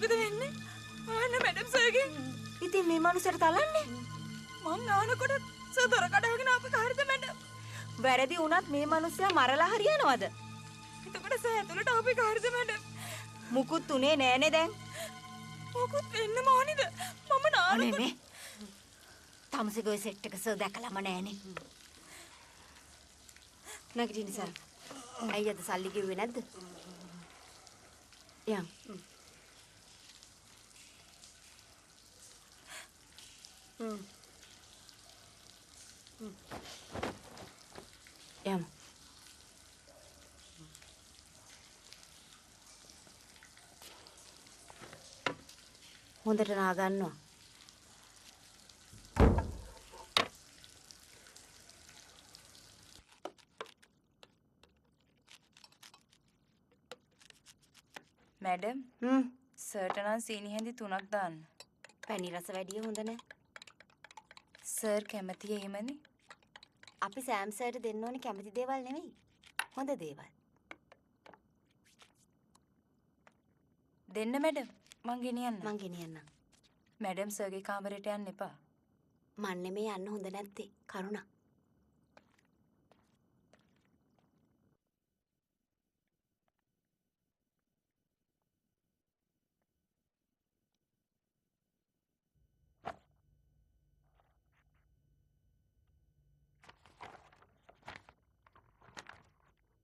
මොකද වෙන්නේ? ආන්න මැඩම් සර්ගේ. ඉතින් මේ මනුස්සයට තලන්නේ? මං ආනකොට සර් දොර කඩාගෙන ආපු කාර්යද මැඩම්. වැරදි වුණත් මේ මනුස්සයා මරලා හරියනවද? එතකොට සර් ඇතුළට ආපු කාර්යද මැඩම්. මුකුත් උනේ නෑනේ දැන්. මොකුත් වෙන්න ඕනිද? මම නානකොට නෙමෙයි. තමසිගේ සෙට් එක සර් දැකලාම නෑනේ. නැගිටින්න සර්. අයියද සල්ලි කිව්වේ නැද්ද? යම්. යම්. හොඳට නා ගන්නවා. මැඩම් සර්ට නම් සීනි හැඳි 3ක් දාන්න. පැණි රස වැඩිය හොඳ නෑ. සර් කැමතියි එහෙමනේ. අපි සෑම් සර්ට දෙන්න ඕනේ කැමති දේවල් නෙමෙයි. හොඳ දේවල්. දෙන්න මැඩම්. මං ගෙනියන්න. මං ගෙනියන්නම්. මැඩම් සර්ගේ කාමරයට යන්න එපා. මන් නෙමෙයි යන්න හොඳ නැත්තේ. කරුණා.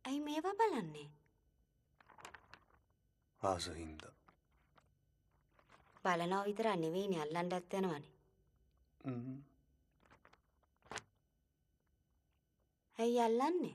ඇයි මේවා බලන්නේ? ආසහින්ද. බලනවා විතර නෙවෙයිනේ අල්ලන්නත් යනවනේ. ඇයි අල්ලන්නේ?